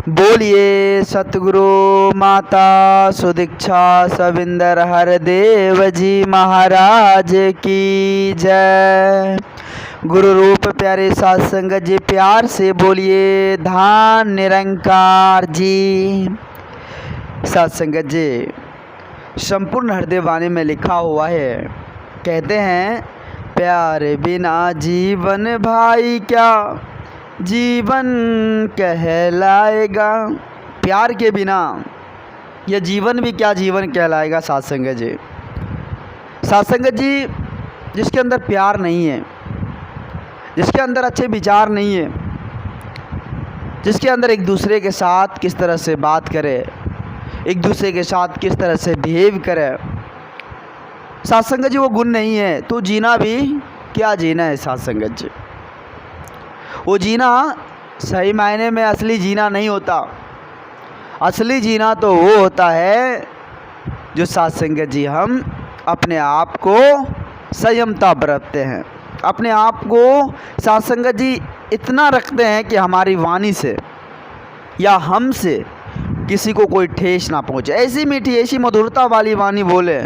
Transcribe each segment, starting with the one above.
बोलिए सतगुरु माता सुदीक्षा सविंदर हरदेव जी महाराज की जय। गुरु रूप प्यारे साध संगत जी प्यार से बोलिए धाम निरंकार जी। साध संगत जी संपूर्ण हरदेव वाणी में लिखा हुआ है, कहते हैं प्यार बिना जीवन भाई क्या जीवन कहलाएगा। प्यार के बिना यह जीवन भी क्या जीवन कहलाएगा। साध संगत जी, साध संगत जी, जिसके अंदर प्यार नहीं है, जिसके अंदर अच्छे विचार नहीं है, जिसके अंदर एक दूसरे के साथ किस तरह से बात करे, एक दूसरे के साथ किस तरह से बिहेव करे, साध संगत जी वो गुण नहीं है तो जीना भी क्या जीना है। साध संगत जी वो जीना सही मायने में असली जीना नहीं होता। असली जीना तो वो होता है जो साध संगत जी हम अपने आप को संयमता बरतते हैं, अपने आप को साध संगत जी इतना रखते हैं कि हमारी वाणी से या हमसे किसी को कोई ठेस ना पहुँचे। ऐसी मीठी ऐसी मधुरता वाली वाणी बोले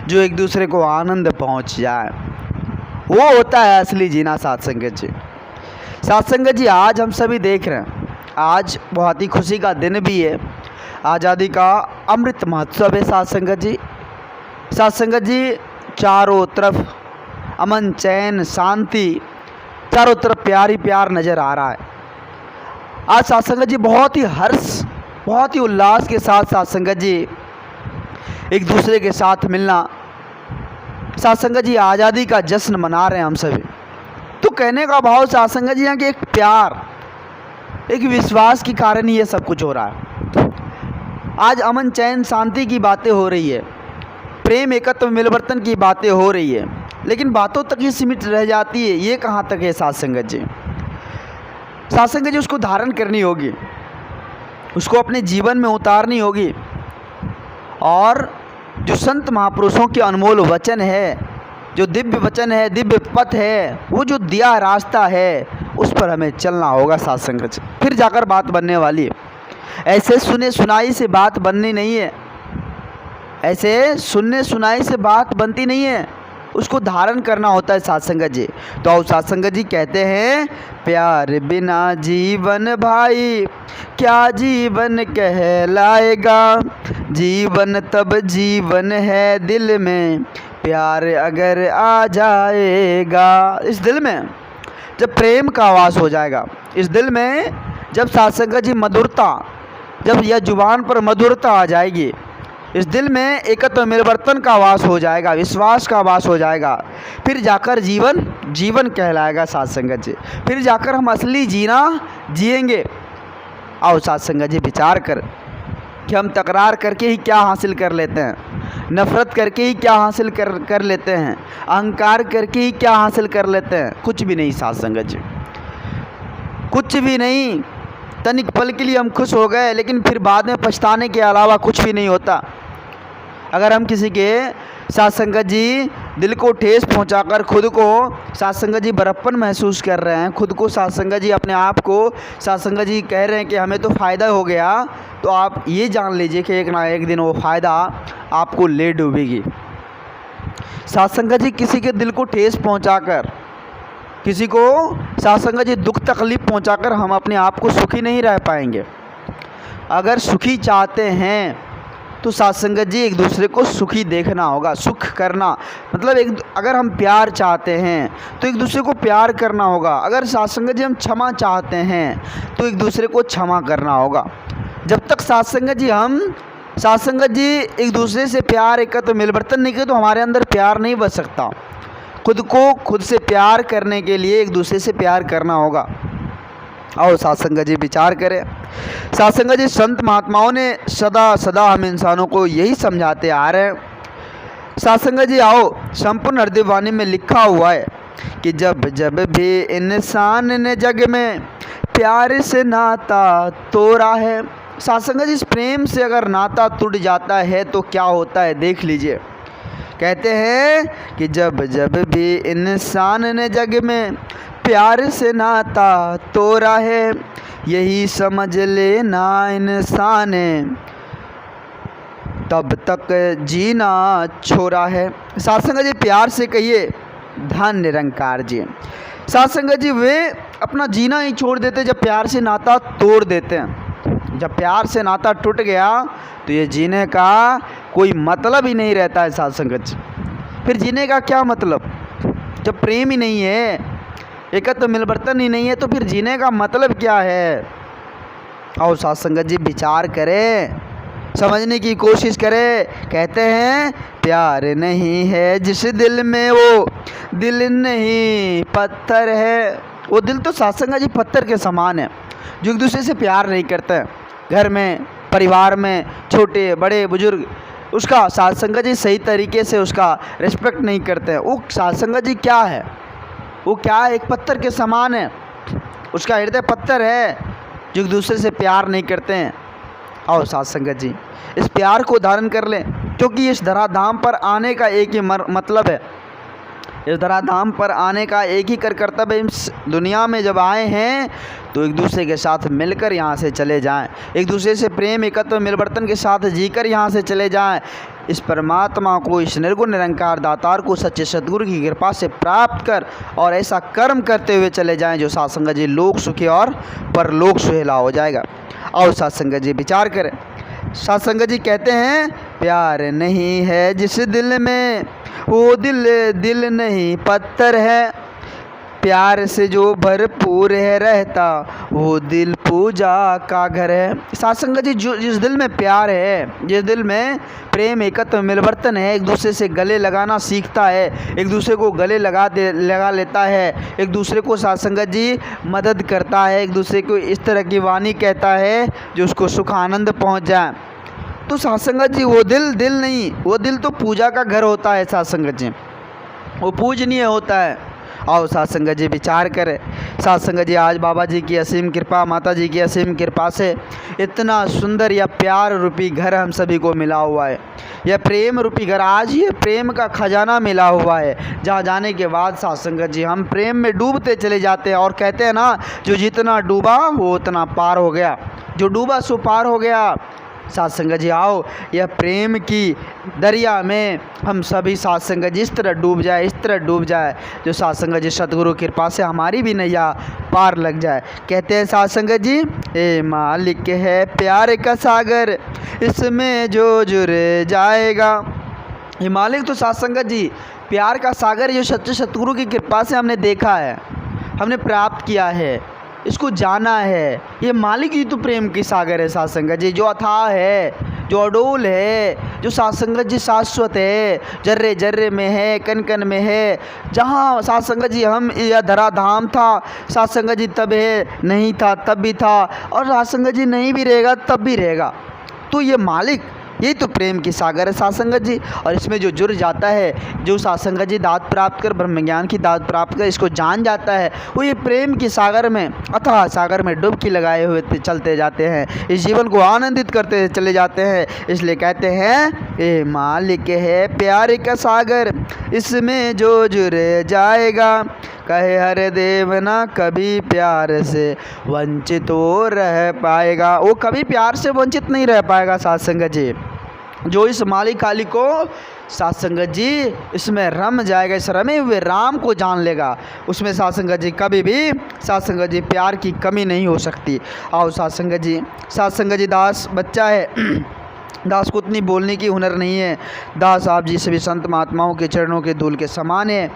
जो एक दूसरे को आनंद पहुँच जाए, वो होता है असली जीना। साध संगत जी, साध संगत जी आज हम सभी देख रहे हैं, आज बहुत ही खुशी का दिन भी है, आज़ादी का अमृत महोत्सव है। साध संगत जी, साध संगत जी चारों तरफ अमन चैन शांति, चारों तरफ प्यार ही प्यार नज़र आ रहा है। आज साध संगत जी बहुत ही हर्ष बहुत ही उल्लास के साथ साध संगत जी एक दूसरे के साथ मिलना, साध संगत जी आज़ादी का जश्न मना रहे हैं हम सभी। तो कहने का भाव साध संगत जी यहाँ कि एक प्यार एक विश्वास के कारण ही ये सब कुछ हो रहा है। आज अमन चैन शांति की बातें हो रही है, प्रेम एकत्व मिलवर्तन की बातें हो रही है, लेकिन बातों तक ही सीमित रह जाती है। ये कहाँ तक है साध संगत जी? साध संगत जी उसको धारण करनी होगी, उसको अपने जीवन में उतारनी होगी, और जो संत महापुरुषों के अनमोल वचन है, जो दिव्य वचन है, दिव्य पथ है, वो जो दिया रास्ता है, उस पर हमें चलना होगा। साध संगत जी फिर जाकर बात बनने वाली है। ऐसे सुने सुनाई से बात बननी नहीं है, ऐसे सुनने सुनाई से बात बनती नहीं है, उसको धारण करना होता है। साध संगत जी तो आओ साध संगत जी कहते हैं प्यार बिना जीवन भाई क्या जीवन कहलाएगा। जीवन तब जीवन है दिल में प्यार अगर आ जाएगा। इस दिल में जब प्रेम का आवास हो जाएगा, इस दिल में जब साध संगत जी मधुरता, जब यह जुबान पर मधुरता आ जाएगी, इस दिल में एकत्व मिलवर्तन का वास हो जाएगा, विश्वास का वास हो जाएगा, फिर जाकर जीवन जीवन कहलाएगा। साध संगत जी फिर जाकर हम असली जीना जिएंगे। आओ साध संगत जी विचार कर कि हम तकरार करके ही क्या हासिल कर लेते हैं, नफ़रत करके ही क्या हासिल कर लेते हैं, अहंकार करके ही क्या हासिल कर लेते हैं। कुछ भी नहीं साध संगत जी, कुछ भी नहीं। तनिक पल के लिए हम खुश हो गए, लेकिन फिर बाद में पछताने के अलावा कुछ भी नहीं होता। अगर हम किसी के साध संगत जी दिल को ठेस पहुंचाकर खुद को साध संगत जी बड़प्पन महसूस कर रहे हैं, खुद को साध संगत जी अपने आप को साध संगत जी कह रहे हैं कि हमें तो फ़ायदा हो गया, तो आप ये जान लीजिए कि एक ना एक दिन वो फ़ायदा आपको ले डूबेगी। साध संगत जी किसी के दिल को ठेस पहुँचाकर, किसी को साध संगत जी दुख तकलीफ़ पहुंचाकर हम अपने आप को सुखी नहीं रह पाएंगे। अगर सुखी चाहते हैं तो साध संगत जी एक दूसरे को सुखी देखना होगा। सुख करना मतलब अगर हम प्यार चाहते हैं तो एक दूसरे को प्यार करना होगा। अगर साध संगत जी हम क्षमा चाहते हैं तो एक दूसरे को क्षमा करना होगा। जब तक साध संगत जी एक दूसरे से प्यार एकत्व मिलवर्तन नहीं करे तो हमारे अंदर प्यार नहीं बच सकता। खुद को खुद से प्यार करने के लिए एक दूसरे से प्यार करना होगा। आओ साध संगत जी विचार करें। साध संगत जी संत महात्माओं ने सदा सदा हम इंसानों को यही समझाते आ रहे हैं। साध संगत जी आओ संपूर्ण हरदेव वाणी में लिखा हुआ है कि जब जब भी इंसान ने जग में प्यार से नाता तोड़ा है। साध संगत जी इस प्रेम से अगर नाता टूट जाता है तो क्या होता है देख लीजिए। कहते हैं कि जब जब भी इंसान ने जग में प्यार से नाता तोड़ा है, यही समझ लेना इंसान तब तक जीना छोड़ा है। साध संगत जी प्यार से कहिए धन निरंकार जी। साध संगत जी वे अपना जीना ही छोड़ देते जब प्यार से नाता तोड़ देते हैं। जब प्यार से नाता टूट गया तो ये जीने का कोई मतलब ही नहीं रहता है साध संगत जी। फिर जीने का क्या मतलब? जब प्रेम ही नहीं है, एकत्व मिलवर्तन ही नहीं है, तो फिर जीने का मतलब क्या है? और साध संगत जी विचार करें, समझने की कोशिश करें। कहते हैं प्यार नहीं है जिस दिल में वो दिल नहीं पत्थर है। वो दिल तो साध संगत जी पत्थर के समान है, जो एक दूसरे से प्यार नहीं करते हैं। घर में, परिवार में, छोटे बड़े बुजुर्ग उसका साध संगत जी सही तरीके से उसका रिस्पेक्ट नहीं करते हैं। वो साध संगत जी क्या है? वो क्या है? एक पत्थर के समान है, उसका हृदय पत्थर है, जो एक दूसरे से प्यार नहीं करते हैं। और साध संगत जी इस प्यार को धारण कर लें, क्योंकि इस धराधाम पर आने का एक ही मतलब है। इस धराधाम पर आने का एक ही कर्तव्य, इस दुनिया में जब आए हैं तो एक दूसरे के साथ मिलकर यहाँ से चले जाएं, एक दूसरे से प्रेम एकत्व मिलवर्तन के साथ जीकर यहाँ से चले जाएं। इस परमात्मा को, इस निर्गुण निरंकार दातार को सच्चे सद्गुरु की कृपा से प्राप्त कर और ऐसा कर्म करते हुए चले जाएं जो साध संगत जी लोक सुखी और परलोक सुहेला हो जाएगा। और साध संगत जी विचार करें। साध संगत जी कहते हैं प्यार नहीं है जिस दिल में वो दिल दिल नहीं पत्थर है। प्यार से जो भरपूर है रहता वो दिल पूजा का घर है। साध संगत जी जो जिस दिल में प्यार है, जिस दिल में प्रेम एकत्व मिलवर्तन है, एक दूसरे से गले लगाना सीखता है, एक दूसरे को गले लगा लेता है, एक दूसरे को साध संगत जी मदद करता है, एक दूसरे को इस तरह की वाणी कहता है जो उसको सुख आनंद पहुंच जाए, तो साध संगत जी वो दिल नहीं, वो दिल तो पूजा का घर होता है। साध संगत जी वो पूजनीय होता है। और साध संगत जी विचार करें। साध संगत जी आज बाबा जी की असीम कृपा, माता जी की असीम कृपा से इतना सुंदर यह प्यार रूपी घर हम सभी को मिला हुआ है। यह प्रेम रूपी घर, आज ये प्रेम का खजाना मिला हुआ है, जहाँ जाने के बाद साध संगत जी हम प्रेम में डूबते चले जाते हैं। और कहते हैं ना, जो जितना डूबा वो उतना पार हो गया, जो डूबा सो पार हो गया। साध संगत जी आओ यह प्रेम की दरिया में हम सभी साध संगत जी इस तरह डूब जाए, इस तरह डूब जाए जो साध संगत जी सतगुरु कृपा से हमारी भी नैया पार लग जाए। कहते हैं साध संगत जी, ए मालिक है प्यार का सागर इसमें जो जुड़ जाएगा। ये मालिक तो साध संगत जी प्यार का सागर, जो सच्चे सतगुरु की कृपा से हमने देखा है, हमने प्राप्त किया है, इसको जाना है। ये मालिक ही तो प्रेम की सागर है साध संगत जी, जो अथाह है, जो अडोल है, जो साध संगत जी शाश्वत है, जर्रे जर्रे में है, कन कन में है। जहाँ साध संगत जी हम यह धराधाम था, साध संगत जी तब है, नहीं था तब भी था, और साध संगत जी नहीं भी रहेगा तब भी रहेगा। तो ये मालिक, यही तो प्रेम की सागर है साध संगत जी। और इसमें जो जुड़ जाता है, जो साध संगत जी दात प्राप्त कर, ब्रह्म ज्ञान की दात प्राप्त कर इसको जान जाता है, वो ये प्रेम की सागर में, अथाह सागर में डुबकी लगाए हुए चलते जाते हैं, इस जीवन को आनंदित करते चले जाते हैं। इसलिए कहते हैं ये मालिक है प्यार का सागर इसमें जो जुड़ जाएगा। कहे हर देव ना कभी प्यार से वंचित वो रह पाएगा। वो कभी प्यार से वंचित नहीं रह पाएगा साध संगत जी। जो इस मालिक खाली को साध संगत जी इसमें रम जाएगा, इस रमे हुए राम को जान लेगा, उसमें साध संगत जी कभी भी साध संगत जी प्यार की कमी नहीं हो सकती। और साध संगत जी दास बच्चा है, दास को उतनी बोलने की हुनर नहीं है। दास आप जी सभी संत महात्माओं के चरणों के धूल के समान है।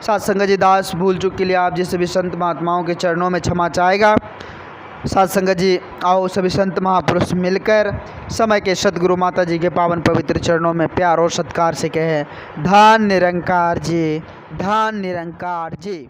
साध संगत जी दास भूल चूक के लिए आप जी सभी संत महात्माओं के चरणों में क्षमा चाहेगा। साध संगत जी आओ सभी संत महापुरुष मिलकर समय के सतगुरु माता जी के पावन पवित्र चरणों में प्यार और सत्कार से कहें, धन निरंकार जी, धन निरंकार जी।